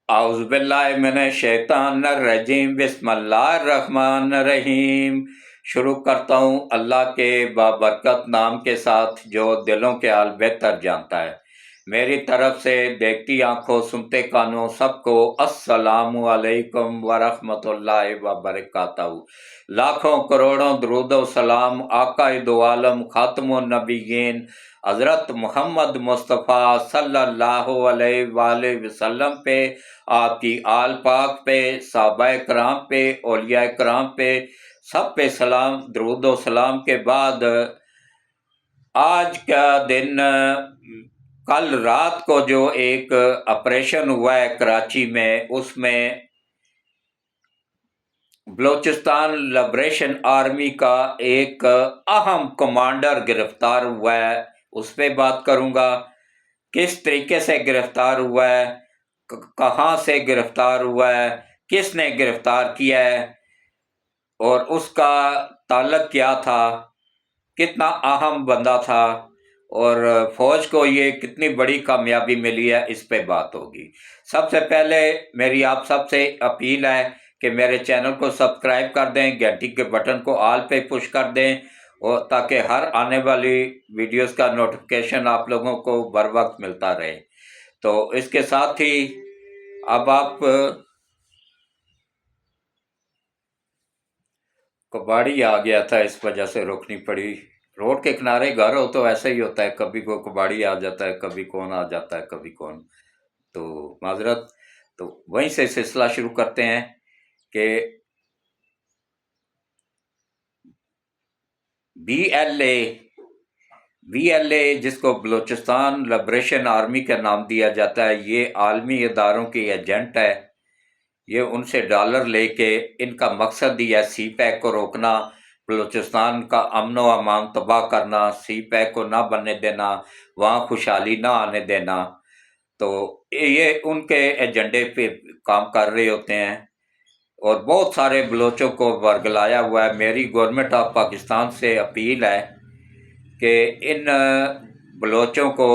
اعوذ باللہ من الشیطان الرجیم، بسم اللہ الرحمن الرحیم۔ شروع کرتا ہوں اللہ کے بابرکت نام کے ساتھ جو دلوں کے حال بہتر جانتا ہے۔ میری طرف سے دیکھتی آنکھوں سنتے کانوں سب کو السلام علیکم ورحمۃ اللہ وبرکاتہ۔ لاکھوں کروڑوں درود و سلام آقا دو عالم خاتم النبیین حضرت محمد مصطفیٰ صلی اللہ علیہ وآلہ وسلم پہ، آپ کی آل پاک پہ، صحابہ کرام پہ، اولیاء کرام پہ، سب پہ سلام۔ درود و سلام کے بعد آج کا دن، کل رات کو جو ایک آپریشن ہوا ہے کراچی میں، اس میں بلوچستان لبریشن آرمی کا ایک اہم کمانڈر گرفتار ہوا ہے، اس پہ بات کروں گا۔ کس طریقے سے گرفتار ہوا ہے، کہاں سے گرفتار ہوا ہے، کس نے گرفتار کیا ہے، اور اس کا تعلق کیا تھا، کتنا اہم بندہ تھا، اور فوج کو یہ کتنی بڑی کامیابی ملی ہے، اس پہ بات ہوگی۔ سب سے پہلے میری آپ سب سے اپیل ہے کہ میرے چینل کو سبسکرائب کر دیں، گھنٹی کے بٹن کو آل پہ پش کر دیں، اور تاکہ ہر آنے والی ویڈیوز کا نوٹیفکیشن آپ لوگوں کو بر وقت ملتا رہے۔ تو اس کے ساتھ ہی اب آپ کباڑی آ گیا تھا، اس وجہ سے روکنی پڑی۔ روڈ کے کنارے گھر ہو تو ایسا ہی ہوتا ہے، کبھی کوئی کباڑی آ جاتا ہے، کبھی کون آ جاتا ہے، کبھی کون، تو معذرت۔ تو وہیں سے سلسلہ شروع کرتے ہیں کہ بی ایل اے جس کو بلوچستان لبریشن آرمی کا نام دیا جاتا ہے، یہ عالمی اداروں کی ایجنٹ ہے۔ یہ ان سے ڈالر لے کے، ان کا مقصد ہی ہے سی پیک کو روکنا، بلوچستان کا امن و امان تباہ کرنا، سی پیک کو نہ بننے دینا، وہاں خوشحالی نہ آنے دینا۔ تو یہ ان کے ایجنڈے پہ کام کر رہے ہوتے ہیں، اور بہت سارے بلوچوں کو ورگلایا ہوا ہے۔ میری گورنمنٹ آف پاکستان سے اپیل ہے کہ ان بلوچوں کو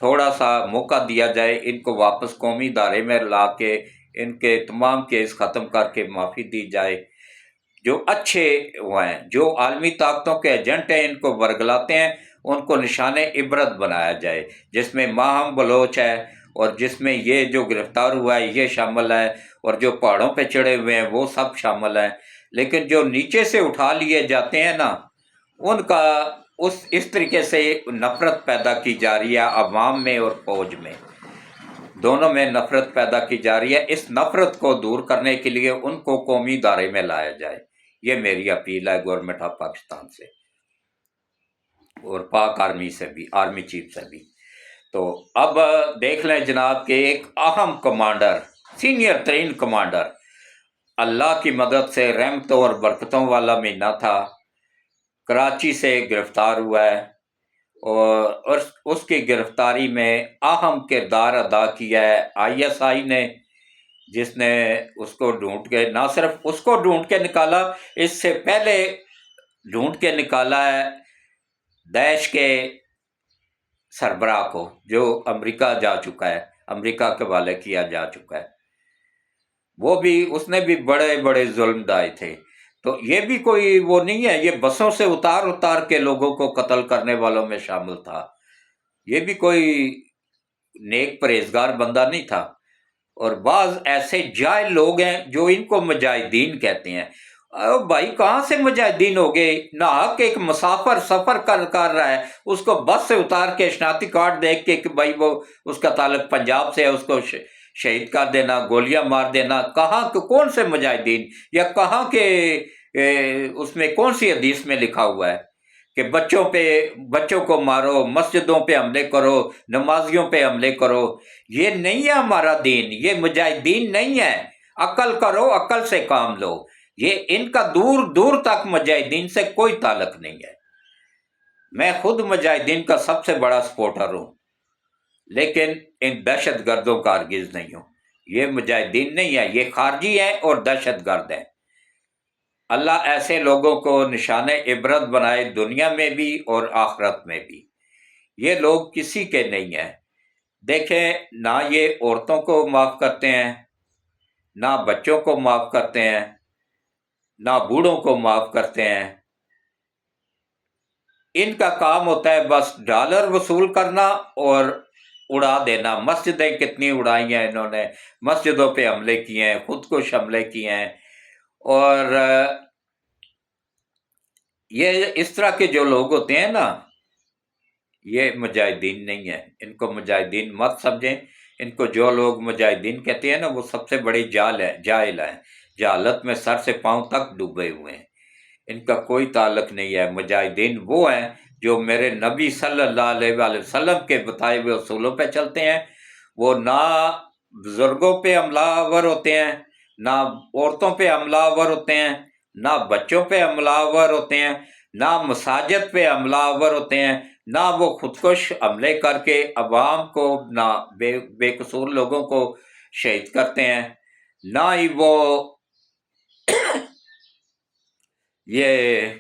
تھوڑا سا موقع دیا جائے، ان کو واپس قومی ادارے میں لا کے ان کے تمام کیس ختم کر کے معافی دی جائے۔ جو اچھے ہوئے ہیں، جو عالمی طاقتوں کے ایجنٹ ہیں، ان کو ورگلاتے ہیں، ان کو نشان عبرت بنایا جائے، جس میں ماہم بلوچ ہے، اور جس میں یہ جو گرفتار ہوا ہے یہ شامل ہے، اور جو پہاڑوں پہ چڑھے ہوئے ہیں وہ سب شامل ہیں۔ لیکن جو نیچے سے اٹھا لیے جاتے ہیں نا، ان کا اس طریقے سے نفرت پیدا کی جا رہی ہے عوام میں اور فوج میں، دونوں میں نفرت پیدا کی جا رہی ہے۔ اس نفرت کو دور کرنے کے لیے ان کو قومی ادارے میں لایا جائے، یہ میری اپیل ہے گورنمنٹ آف پاکستان سے، اور پاک آرمی سے بھی، آرمی چیف سے بھی۔ تو اب دیکھ لیں جناب کہ ایک اہم کمانڈر، سینئر ترین کمانڈر، اللہ کی مدد سے رحمتوں اور برکتوں والا مہینہ تھا، کراچی سے گرفتار ہوا ہے، اور اس کی گرفتاری میں اہم کردار ادا کیا ہے آئی ایس آئی نے، جس نے اس کو ڈھونڈ کے، نہ صرف اس کو ڈھونڈ کے نکالا، اس سے پہلے ڈھونڈ کے نکالا ہے داعش کے سربراہ کو، جو امریکہ جا چکا ہے، امریکہ کے حوالے کیا جا چکا ہے۔ وہ بھی، اس نے بھی بڑے بڑے ظلم ڈھائے تھے۔ تو یہ بھی کوئی وہ نہیں ہے، یہ بسوں سے اتار کے لوگوں کو قتل کرنے والوں میں شامل تھا، یہ بھی کوئی نیک پرہیزگار بندہ نہیں تھا۔ اور بعض ایسے جاہل لوگ ہیں جو ان کو مجاہدین کہتے ہیں۔ بھائی کہاں سے مجاہدین ہو گئے؟ ناحق ایک مسافر سفر کر رہا ہے، اس کو بس سے اتار کے شناختی کارڈ دیکھ کے کہ بھائی وہ اس کا تعلق پنجاب سے ہے، اس کو شہید کر دینا، گولیاں مار دینا۔ کہاں کون سے مجاہدین، یا کہاں کے اس میں کون سی حدیث میں لکھا ہوا ہے کہ بچوں کو مارو، مسجدوں پہ حملے کرو، نمازیوں پہ حملے کرو؟ یہ نہیں ہے ہمارا دین، یہ مجاہدین نہیں ہے۔ عقل کرو، عقل سے کام لو۔ یہ ان کا دور دور تک مجاہدین سے کوئی تعلق نہیں ہے۔ میں خود مجاہدین کا سب سے بڑا سپورٹر ہوں، لیکن ان دہشت گردوں کا ہرگز نہیں ہوں۔ یہ مجاہدین نہیں ہے، یہ خارجی ہیں اور دہشت گرد ہیں۔ اللہ ایسے لوگوں کو نشان عبرت بنائے، دنیا میں بھی اور آخرت میں بھی۔ یہ لوگ کسی کے نہیں ہیں۔ دیکھیں نہ یہ عورتوں کو معاف کرتے ہیں، نہ بچوں کو معاف کرتے ہیں، نہ بوڑھوں کو معاف کرتے ہیں۔ ان کا کام ہوتا ہے بس ڈالر وصول کرنا اور اڑا دینا۔ مسجدیں کتنی اڑائی ہیں انہوں نے، مسجدوں پہ حملے کیے ہیں، خود کش حملے کیے ہیں۔ اور یہ اس طرح کے جو لوگ ہوتے ہیں نا، یہ مجاہدین نہیں ہیں، ان کو مجاہدین مت سمجھیں۔ ان کو جو لوگ مجاہدین کہتے ہیں نا، وہ سب سے بڑے جاہل ہیں، جہالت میں سر سے پاؤں تک ڈوبے ہوئے ہیں۔ ان کا کوئی تعلق نہیں ہے۔ مجاہدین وہ ہیں جو میرے نبی صلی اللہ علیہ وآلہ وسلم کے بتائے ہوئے اصولوں پہ چلتے ہیں۔ وہ نہ بزرگوں پہ حملہ آور ہوتے ہیں، نہ عورتوں پہ حملہ آور ہوتے ہیں، نہ بچوں پہ حملہ آور ہوتے ہیں، نہ مساجد پہ حملہ آور ہوتے ہیں، نہ وہ خودکش حملے کر کے عوام کو، نہ بے قصور لوگوں کو شہید کرتے ہیں، نہ ہی وہ یہ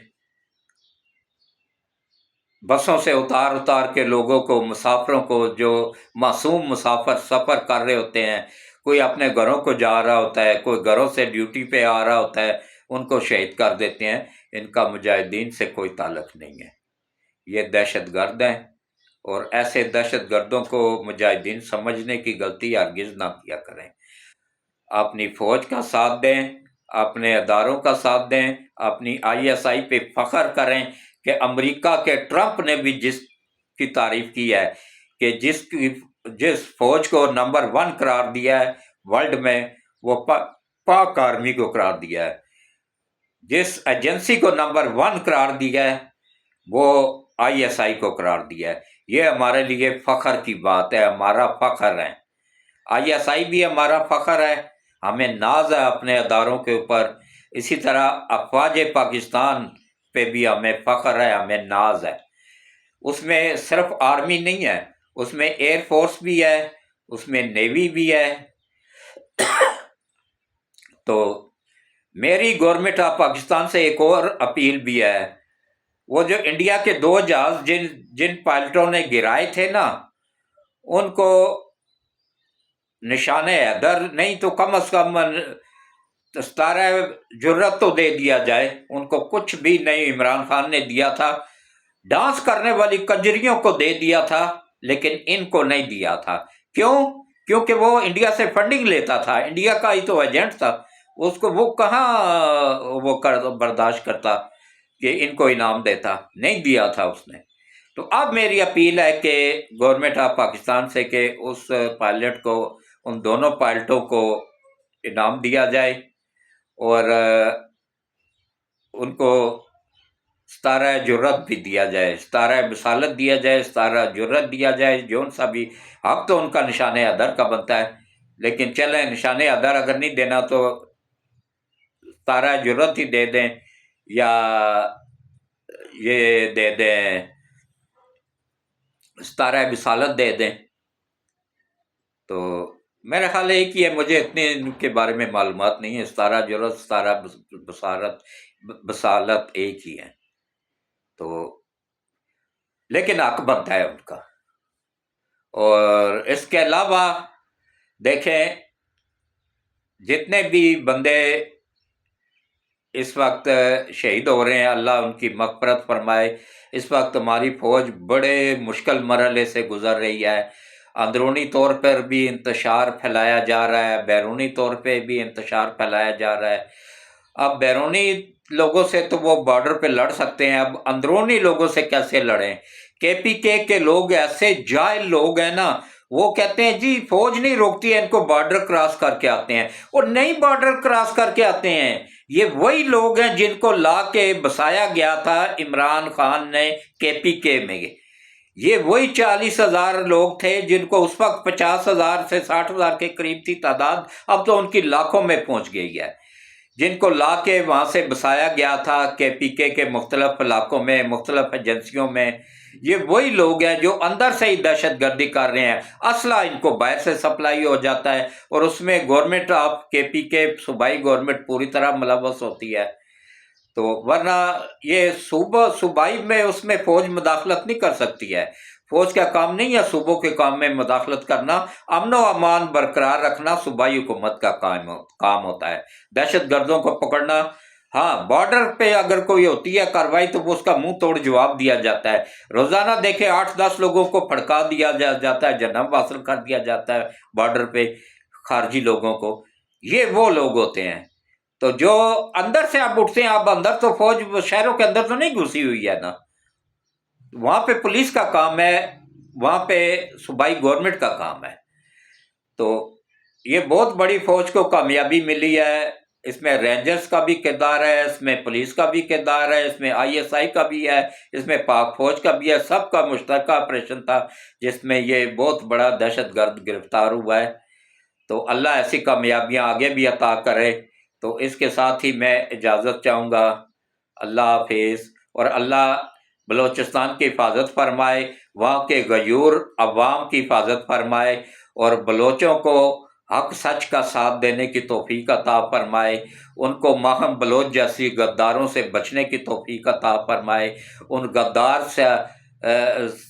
بسوں سے اتار کے لوگوں کو، مسافروں کو، جو معصوم مسافر سفر کر رہے ہوتے ہیں، کوئی اپنے گھروں کو جا رہا ہوتا ہے، کوئی گھروں سے ڈیوٹی پہ آ رہا ہوتا ہے، ان کو شہید کر دیتے ہیں۔ ان کا مجاہدین سے کوئی تعلق نہیں ہے، یہ دہشت گرد ہیں۔ اور ایسے دہشت گردوں کو مجاہدین سمجھنے کی غلطی ہرگز نہ کیا کریں۔ اپنی فوج کا ساتھ دیں، اپنے اداروں کا ساتھ دیں، اپنی ISI پہ فخر کریں کہ امریکہ کے ٹرمپ نے بھی جس کی تعریف کی ہے کہ جس فوج کو نمبر 1 قرار دیا ہے ورلڈ میں، وہ پاک آرمی کو قرار دیا ہے۔ جس ایجنسی کو نمبر 1 قرار دیا ہے وہ ISI کو قرار دیا ہے۔ یہ ہمارے لیے فخر کی بات ہے، ہمارا فخر ہے۔ ISI بھی ہمارا فخر ہے، ہمیں ناز ہے اپنے اداروں کے اوپر۔ اسی طرح افواج پاکستان پہ بھی ہمیں فخر ہے، ہمیں ناز ہے۔ اس میں صرف آرمی نہیں ہے، اس میں ایئر فورس بھی ہے، اس میں نیوی بھی ہے۔ تو میری گورنمنٹ آف پاکستان سے ایک اور اپیل بھی ہے، وہ جو انڈیا کے 2 جہاز جن پائلٹوں نے گرائے تھے نا، ان کو نشان حیدر نہیں تو کم از کم ستارہ جرت تو دے دیا جائے۔ ان کو کچھ بھی نہیں عمران خان نے دیا تھا، ڈانس کرنے والی کنجریوں کو دے دیا تھا، لیکن ان کو نہیں دیا تھا۔ کیوں؟ کیونکہ وہ انڈیا سے فنڈنگ لیتا تھا، انڈیا کا ہی تو ایجنٹ تھا، اس کو وہ کہاں وہ برداشت کرتا کہ ان کو انعام دیتا، نہیں دیا تھا اس نے۔ تو اب میری اپیل ہے کہ گورنمنٹ آف پاکستان سے کہ اس پائلٹ کو، ان دونوں پائلٹوں کو انعام دیا جائے، اور ان کو ستارہ جرت بھی دیا جائے، ستارہ بصالت دیا جائے، ستارہ جرت دیا جائے، جو سا بھی حق تو ان کا نشان حیدر کا بنتا ہے۔ لیکن چلیں، نشان حیدر اگر نہیں دینا تو ستارہ جرت ہی دے دیں، یا یہ دے دیں ستارہ بصالت دے دیں۔ تو میرا خیال ہے کہ مجھے اتنے ان کے بارے میں معلومات نہیں ہے۔ ستارہ جرت، ستارہ بصالت ایک ہی ہے، تو لیکن حق بنتا ہے ان کا۔ اور اس کے علاوہ دیکھیں، جتنے بھی بندے اس وقت شہید ہو رہے ہیں، اللہ ان کی مغفرت فرمائے۔ اس وقت ہماری فوج بڑے مشکل مرحلے سے گزر رہی ہے، اندرونی طور پر بھی انتشار پھیلایا جا رہا ہے، بیرونی طور پہ بھی انتشار پھیلایا جا رہا ہے۔ اب بیرونی لوگوں سے تو وہ بارڈر پہ لڑ سکتے ہیں، اب اندرونی لوگوں سے کیسے لڑیں؟ KPK کے لوگ ایسے جاہل لوگ ہیں نا، وہ کہتے ہیں جی فوج نہیں روکتی ہے ان کو، بارڈر کراس کر کے آتے ہیں۔ اور نہیں بارڈر کراس کر کے آتے ہیں، یہ وہی لوگ ہیں جن کو لا کے بسایا گیا تھا عمران خان نے KPK میں۔ یہ وہی 40,000 لوگ تھے جن کو اس وقت 50,000 سے 60,000 کے قریب تھی تعداد، اب تو ان کی لاکھوں میں پہنچ گئی ہے، جن کو لا کے وہاں سے بسایا گیا تھا KPK کے مختلف علاقوں میں، مختلف ایجنسیوں میں۔ یہ وہی لوگ ہیں جو اندر سے ہی دہشت گردی کر رہے ہیں، اسلحہ ان کو باہر سے سپلائی ہو جاتا ہے، اور اس میں گورنمنٹ آف KPK صوبائی گورنمنٹ پوری طرح ملوث ہوتی ہے۔ تو ورنہ یہ صوبائی میں اس میں فوج مداخلت نہیں کر سکتی ہے۔ فوج کا کام نہیں ہے صوبوں کے کام میں مداخلت کرنا، امن و امان برقرار رکھنا صوبائی حکومت کا کام ہوتا ہے۔ دہشت گردوں کو پکڑنا، ہاں بارڈر پہ اگر کوئی ہوتی ہے کارروائی تو اس کا منہ توڑ جواب دیا جاتا ہے۔ روزانہ دیکھیں 8-10 لوگوں کو پھڑکا دیا جاتا ہے، جنم حاصل کر دیا جاتا ہے بارڈر پہ خارجی لوگوں کو، یہ وہ لوگ ہوتے ہیں۔ تو جو اندر سے آپ اٹھتے ہیں، اب اندر تو فوج شہروں کے اندر تو نہیں گھسی ہوئی ہے نا، وہاں پہ پولیس کا کام ہے، وہاں پہ صوبائی گورنمنٹ کا کام ہے۔ تو یہ بہت بڑی فوج کو کامیابی ملی ہے، اس میں رینجرز کا بھی کردار ہے، اس میں پولیس کا بھی کردار ہے، اس میں ISI کا بھی ہے، اس میں پاک فوج کا بھی ہے، سب کا مشترکہ آپریشن تھا جس میں یہ بہت بڑا دہشت گرد گرفتار ہوا ہے۔ تو اللہ ایسی کامیابیاں آگے بھی عطا کرے۔ تو اس کے ساتھ ہی میں اجازت چاہوں گا، اللہ حافظ، اور اللہ بلوچستان کی حفاظت فرمائے، وہاں کے غیور عوام کی حفاظت فرمائے، اور بلوچوں کو حق سچ کا ساتھ دینے کی توفیق عطا فرمائے، ان کو ماہم بلوچ جیسی غداروں سے بچنے کی توفیق عطا فرمائے، ان غدار سے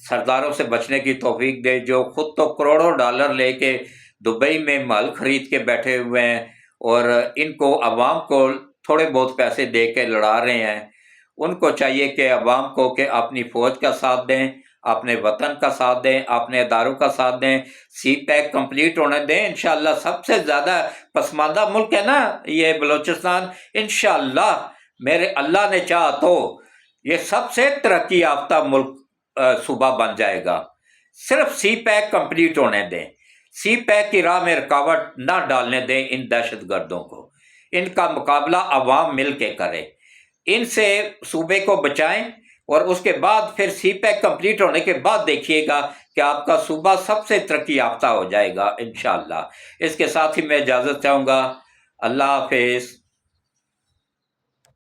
سرداروں سے بچنے کی توفیق دے جو خود تو کروڑوں ڈالر لے کے دبئی میں محل خرید کے بیٹھے ہوئے ہیں، اور ان کو عوام کو تھوڑے بہت پیسے دے کے لڑا رہے ہیں۔ ان کو چاہیے کہ عوام کو کہ اپنی فوج کا ساتھ دیں، اپنے وطن کا ساتھ دیں، اپنے اداروں کا ساتھ دیں، سی پیک کمپلیٹ ہونے دیں۔ انشاءاللہ سب سے زیادہ پسماندہ ملک ہے نا یہ بلوچستان، انشاءاللہ میرے اللہ نے چاہا تو یہ سب سے ترقی یافتہ ملک صوبہ بن جائے گا۔ صرف سی پیک کمپلیٹ ہونے دیں، سی پیک کی راہ میں رکاوٹ نہ ڈالنے دیں ان دہشت گردوں کو، ان کا مقابلہ عوام مل کے کرے، ان سے صوبے کو بچائیں، اور اس کے بعد پھر سی پیک کمپلیٹ ہونے کے بعد دیکھیے گا کہ آپ کا صوبہ سب سے ترقی یافتہ ہو جائے گا انشاءاللہ۔ اس کے ساتھ ہی میں اجازت چاہوں گا، اللہ حافظ۔